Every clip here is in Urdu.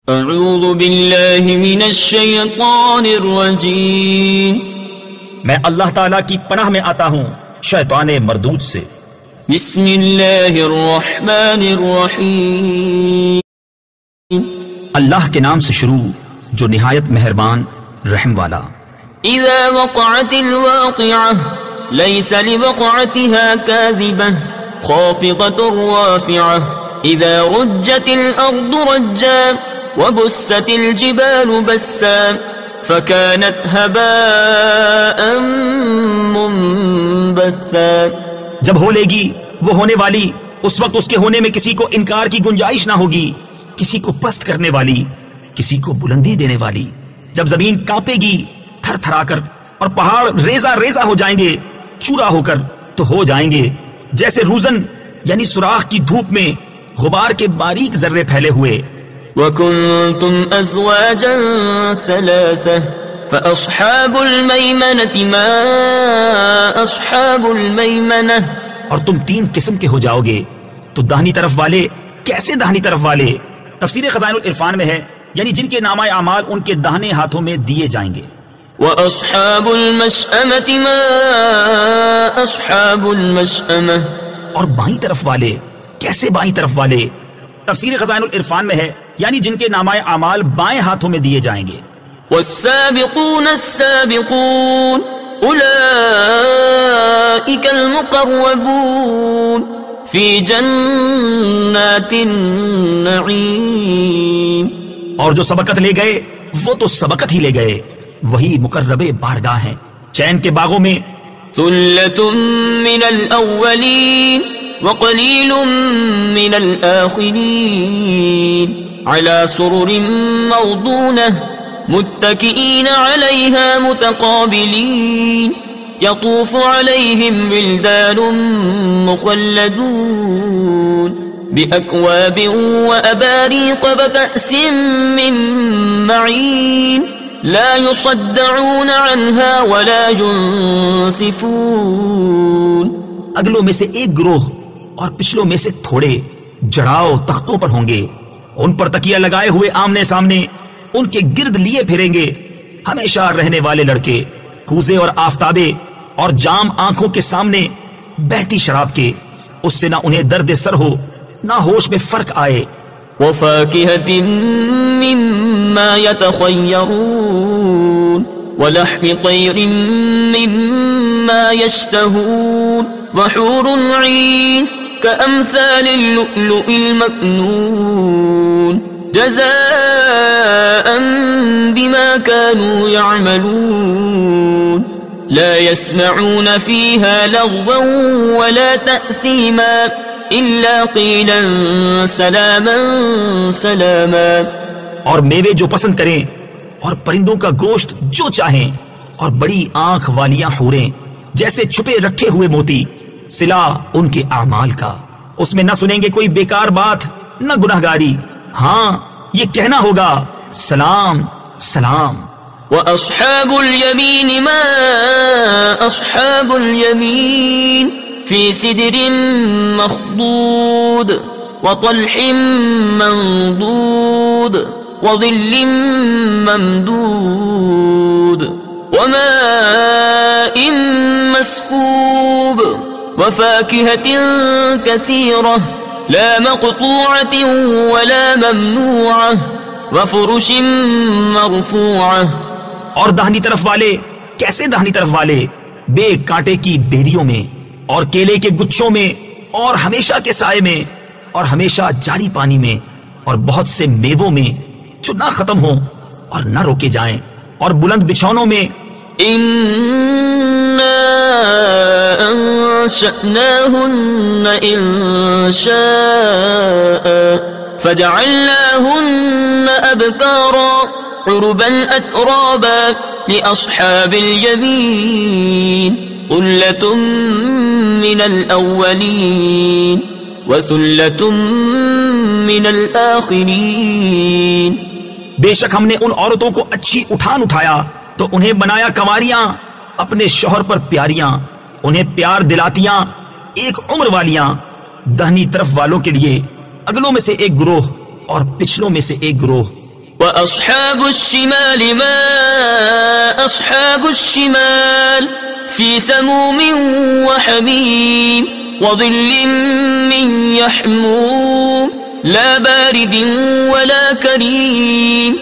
اعوذ باللہ من الشیطان الرجیم، میں اللہ تعالیٰ کی پناہ میں آتا ہوں شیطان مردود سے۔ بسم اللہ الرحمن الرحیم، اللہ کے نام سے شروع جو نہایت مہربان رحم والا۔ اذا وقعت الواقعہ لیس لوقعتها کاذبہ خافضۃ رافعہ اذا رجت الارض رجا وبست الجبال بسا فكانت هباء منبثا۔ جب ہو لے گی وہ ہونے والی، اس وقت اس کے ہونے میں کسی کو انکار کی گنجائش نہ ہوگی، کسی کو پست کرنے والی، کسی کو بلندی دینے والی۔ جب زمین کانپے گی تھر تھرا کر اور پہاڑ ریزہ ریزہ ہو جائیں گے، چورا ہو کر تو ہو جائیں گے جیسے روزن یعنی سوراخ کی دھوپ میں غبار کے باریک ذرے پھیلے ہوئے۔ وَكُنْتُمْ أَزْوَاجًا ثَلَاثَةً فَأَصْحَابُ الْمَيْمَنَةِ مَا أَصْحَابُ الْمَيْمَنَةِ، اور تم تین قسم کے ہو جاؤ گے تو داہنی طرف والے کیسے داہنی طرف والے؟ تفسیر خزائن العرفان میں ہے یعنی جن کے نامہ اعمال ان کے داہنے ہاتھوں میں دیے جائیں گے۔ وَأَصْحَابُ الْمَشْأَمَةِ مَا أَصْحَابُ الْمَشْأَمَةِ، اور بائیں طرف والے کیسے بائیں طرف والے؟ تفسیر خزائن العرفان میں ہے یعنی جن کے نامہ اعمال بائیں ہاتھوں میں دیے جائیں گے۔ والسابقون السابقون اولئک المقربون فی جنات النعیم، اور جو سبقت لے گئے وہ تو سبقت ہی لے گئے، وہی مقرب بارگاہ ہیں چین کے باغوں میں۔ ثلۃ من الاولین وقلیل من الآخرین على سرر موضونة متكئين عليها متقابلين يطوف عليهم ولدان مخلدون بأكواب وأباريق وكأس من معين لا يصدعون عنها ولا ينصفون۔ اگلوں میں سے ایک گروہ اور پچھلوں میں سے تھوڑے جڑاؤ تختوں پر ہوں گے، ان پر تکیہ لگائے ہوئے آمنے سامنے ان کے گرد لیے پھریں گے ہمیشہ رہنے والے لڑکے، کوزے اور آفتابے اور جام آنکھوں کے سامنے بہتی شراب کے، اس سے نہ انہیں درد سر ہو نہ ہوش میں فرق آئے۔ وفاكهة مما يتخيرون ولحم طير مما يشتهون وحور عين كأمثال اللؤلؤ المكنون جزاء بما كانوا يعملون لا يسمعون فيها لغوا ولا تأثيما إلا قيلا سلاما سلاما۔ اور میوے جو پسند کریں اور پرندوں کا گوشت جو چاہیں اور بڑی آنکھ والیاں حوریں جیسے چھپے رکھے ہوئے موتی، صلہ ان کے اعمال کا، اس میں نہ سنیں گے کوئی بیکار بات نہ گناہگاری، ہاں یہ کہنا ہوگا سلام سلام۔ وَأَصْحَابُ الْيَمِينِ مَا أَصْحَابُ الْيَمِينِ فِي سِدْرٍ مَخْضُودٍ وَطَلْحٍ مَنضُودٍ وَظِلٍّ مَمْدُودٍ وَمَاءٍ مَسْكُوبٍ وَفَاكِهَةٍ كَثِيرَةٍ لا مقطوعة ولا ممنوعة وفرش مرفوعة۔ اور داہنی طرف والے کیسے داہنی طرف والے؟ بے کانٹے کی بیریوں میں اور کیلے کے گچھوں میں اور ہمیشہ کے سائے میں اور ہمیشہ جاری پانی میں اور بہت سے میووں میں جو نہ ختم ہوں اور نہ روکے جائیں اور بلند بچھونوں میں۔ أنشأناهن إنشاء فجعلناهن أبكارا عربا أترابا لأصحاب اليمين ثلة من الأولين وثلة من الآخرين۔ بے شک ہم نے ان عورتوں کو اچھی اٹھان اٹھایا تو انہیں بنایا کنواریاں، اپنے شوہر پر پیاریاں، انہیں پیار دلاتیاں ایک عمر والیاں۔ دہنی طرف والوں کے لیے اگلوں میں سے ایک گروہ اور پچھلوں میں سے ایک گروہ وأصحاب الشمال ما أصحاب الشمال في سموم وحميم وظل من يحموم لا بارد ولا كريم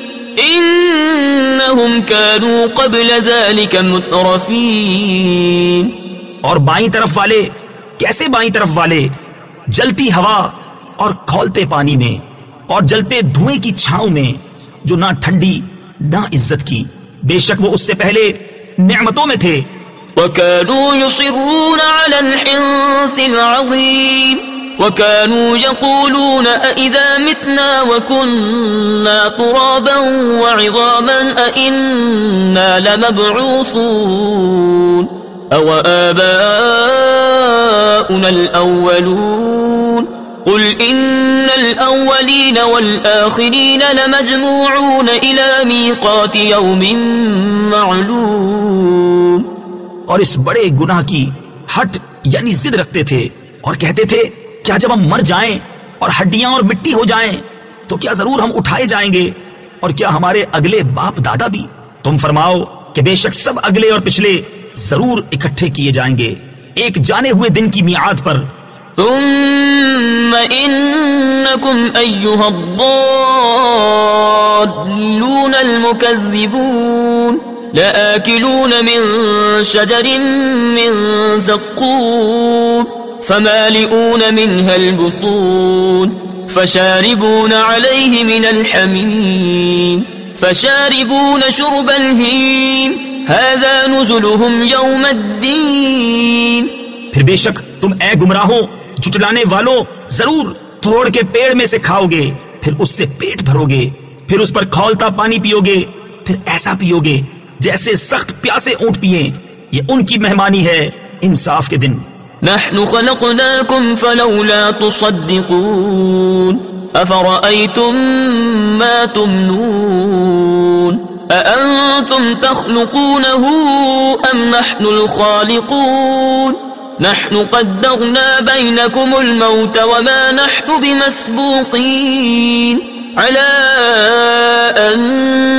إنهم كانوا قبل ذلك مترفين. اور بائیں طرف والے کیسے بائیں طرف والے؟ جلتی ہوا اور کھولتے پانی میں اور جلتے دھوئیں کی چھاؤں میں، جو نہ ٹھنڈی نہ عزت کی. بے شک وہ اس سے پہلے نعمتوں میں تھے. وكانوا يصرون على الحنث العظيم وكانوا يقولون أئذا متنا وكنا ترابا وعظاما أئنا لمبعوثون أو آباؤنا الأولون قل إن الأولين والآخرين لمجموعون إلى ميقات يوم معلوم. اور اس بڑے گناہ کی ہٹ یعنی ضد رکھتے تھے اور کہتے تھے کیا جب ہم مر جائیں اور ہڈیاں اور مٹی ہو جائیں تو کیا ضرور ہم اٹھائے جائیں گے؟ اور کیا ہمارے اگلے باپ دادا بھی؟ تم فرماؤ کہ بے شک سب اگلے اور پچھلے ضرور اکٹھے کیے جائیں گے ایک جانے ہوئے دن کی میعاد پر. ثم إنكم أيها الضالون المكذبون لآكلون من شجر من زقوم فمالئون منها البطون فشاربون عليه من الحميم فشاربون شرب الهيم هذا نزلهم يوم الدين. پھر بے شک تم اے گمراہوں جھٹلانے والو ضرور توڑ کے پیڑ میں سے کھاؤ گے، پھر اس سے پیٹ بھرو گے، پھر اس پر کھولتا پانی پیو گے، پھر ایسا پیو گے جیسے سخت پیاسے اونٹ پیئیں. یہ ان کی مہمانی ہے انصاف کے دن. نحن خلقناكم فلولا تصدقون أفرأيتم ما تمنون أأنتم تخلقونه أم نحن الخالقون نحن قدرنا بينكم الموت وما نحن بمسبوقين على أن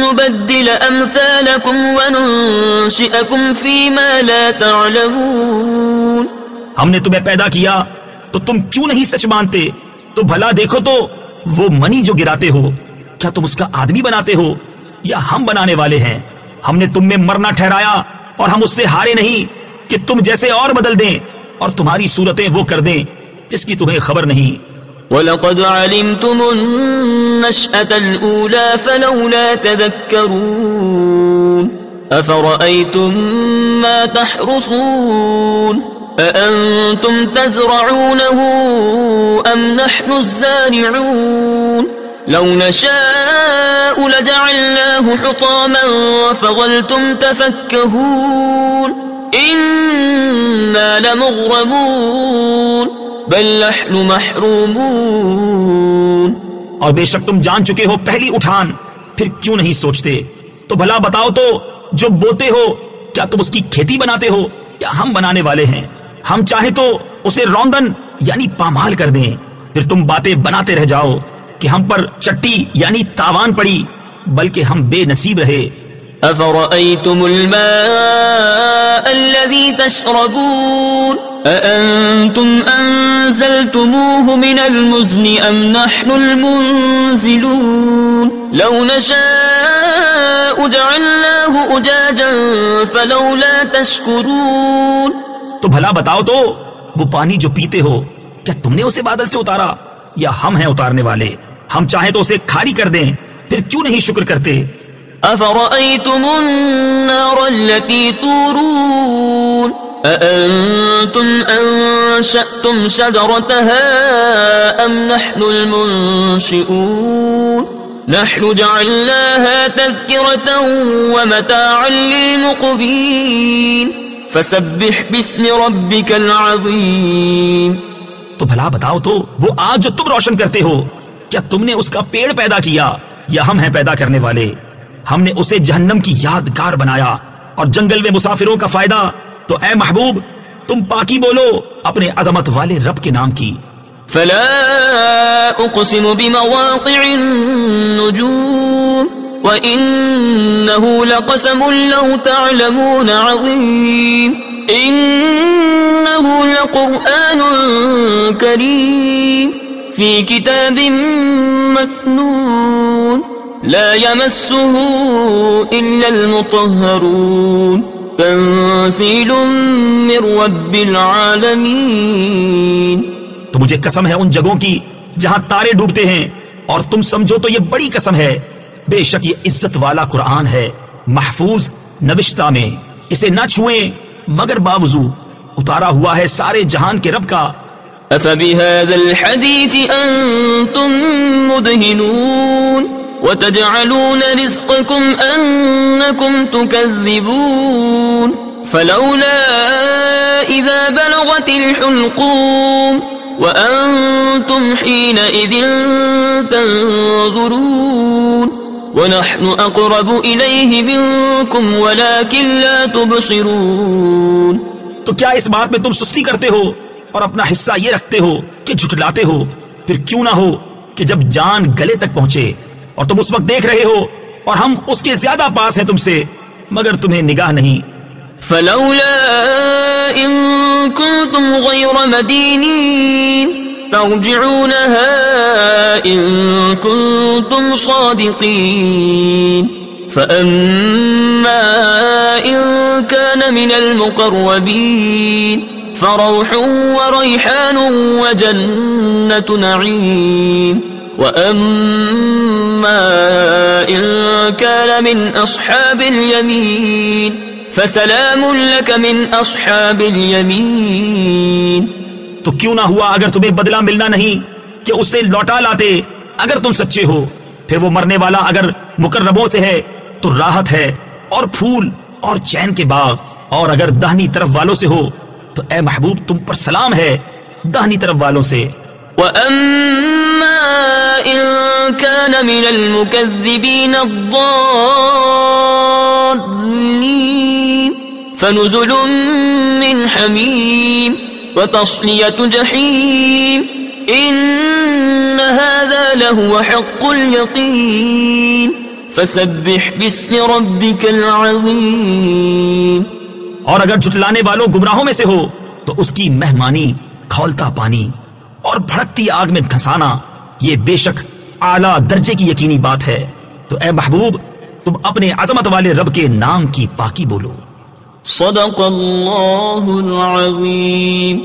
نبدل أمثالكم وننشئكم فيما لا تعلمون. ہم نے تمہیں پیدا کیا تو تم کیوں نہیں سچ مانتے؟ تو بھلا دیکھو تو وہ منی جو گراتے ہو کیا تم اس کا آدمی بناتے ہو یا ہم بنانے والے ہیں؟ ہم نے تم میں مرنا ٹھہرایا اور ہم اس سے ہارے نہیں کہ تم جیسے اور بدل دیں اور تمہاری صورتیں وہ کر دیں جس کی تمہیں خبر نہیں. وَلَقَدْ عَلِمْتُمُ النَّشْأَةَ الْأُولَى فَلَوْلَا تَذَكَّرُونَ أَفَرَأَيْتُمْ مَا تَحْرُثُونَ أَأَنْتُمْ تَزْرَعُونَهُ أَمْ نَحْنُ الزَّارِعُونَ لَوْ نَشَاءُ لَجَعَلْنَاهُ حُطَامًا فَظَلْتُمْ تَفَكَّهُونَ إِنَّا لَمُغْرَمُونَ بل نحن محرومون. اور بے شک تم جان چکے ہو پہلی اٹھان، پھر کیوں نہیں سوچتے؟ تو بھلا بتاؤ تو جو بوتے ہو کیا تم اس کی کھیتی بناتے ہو یا ہم بنانے والے ہیں؟ ہم چاہیں تو اسے روندن یعنی پامال کر دیں، پھر تم باتیں بناتے رہ جاؤ کہ ہم پر چٹی یعنی تاوان پڑی، بلکہ ہم بے نصیب رہے. أفرأيتم الماء الذي تشربون أأنتم أنزلتموه من المزن أم نحن المنزلون لو نشاء جعلناه أجاجا فلولا تشكرون. تو بھلا بتاؤ تو وہ پانی جو پیتے ہو کیا تم نے اسے بادل سے اتارا یا ہم ہیں اتارنے والے؟ ہم چاہیں تو اسے کھاری کر دیں، پھر کیوں نہیں شکر کرتے؟ أفرأيتم النار التي تورون أأنتم أنشأتم شجرتها أم نحن المنشئون نحن جعلناها تذكرة ومتاعا للمقوين فسبح باسم ربك العظيم. تو بھلا بتاؤ تو وہ آگ جو تم روشن کرتے ہو کیا تم نے اس کا پیڑ پیدا کیا یا ہم ہیں پیدا کرنے والے؟ ہم نے اسے جہنم کی یادگار بنایا اور جنگل میں مسافروں کا فائدہ. تو اے محبوب تم پاکی بولو اپنے عظمت والے رب کے نام کی. فلا اقسم بمواقع النجوم وإنه لقسم لو تعلمون عظيم إنه لقرآن كريم في كتاب مكنون لا يمسه إلا المطهرون تنزيل من رب العالمین. تو مجھے قسم ہے ان جگہوں کی جہاں تارے ڈوبتے ہیں، اور تم سمجھو تو یہ بڑی قسم ہے، بے شک یہ عزت والا قرآن ہے، محفوظ نوشتہ میں، اسے نہ چھوئیں مگر باوضو، اتارا ہوا ہے سارے جہان کے رب کا. أفبهذا الحديث أنتم مدهنون وتجعلون رزقكم أنكم تكذبون فلولا إذا بلغت الحلقوم وأنتم حينئذ تنظرون ونحن أقرب إليه منكم ولكن لا تبصرون. تو کیا اس بات میں تم سستی کرتے ہو اور اپنا حصہ یہ رکھتے ہو کہ جھٹلاتے ہو؟ پھر کیوں نہ ہو کہ جب جان گلے تک پہنچے اور تم اس وقت دیکھ رہے ہو اور ہم اس کے زیادہ پاس ہیں تم سے مگر تمہیں نگاہ نہیں. فلولا إن كنتم غير مدينين ترجعونها إن كنتم صادقين فأما إن كان من المقربين فروح وريحان وجنة نعيم وأما إن كان من أصحاب اليمين فسلام لك من أصحاب اليمين. تو کیوں نہ ہوا اگر تمہیں بدلہ ملنا نہیں کہ اسے لوٹا لاتے اگر تم سچے ہو. پھر وہ مرنے والا اگر مقربوں سے ہے تو راحت ہے اور پھول اور چین کے باغ، اور اگر داہنی طرف والوں سے ہو تو اے محبوب تم پر سلام ہے داہنی طرف والوں سے. وَأَمَّا إِن كَانَ مِنَ الْمُكَذِّبِينَ الضَّالِّينَ فَنُزُلٌ مِّنْ حَمِيمٍ وَتَصْلِيَةُ جَحِيمٍ إِنَّ هَذَا لَهُوَ حَقُّ الْيَقِينِ فَسَبِّحْ بِاسْمِ رَبِّكَ الْعَظِيمِ. اور اگر جھٹلانے والوں گمراہوں میں سے ہو تو اس کی مہمانی کھولتا پانی اور بھڑکتی آگ میں دھسانا یہ بے شک اعلیٰ درجے کی یقینی بات ہے. تو اے محبوب تم اپنے عظمت والے رب کے نام کی پاکی بولو. صدق اللہ العظیم.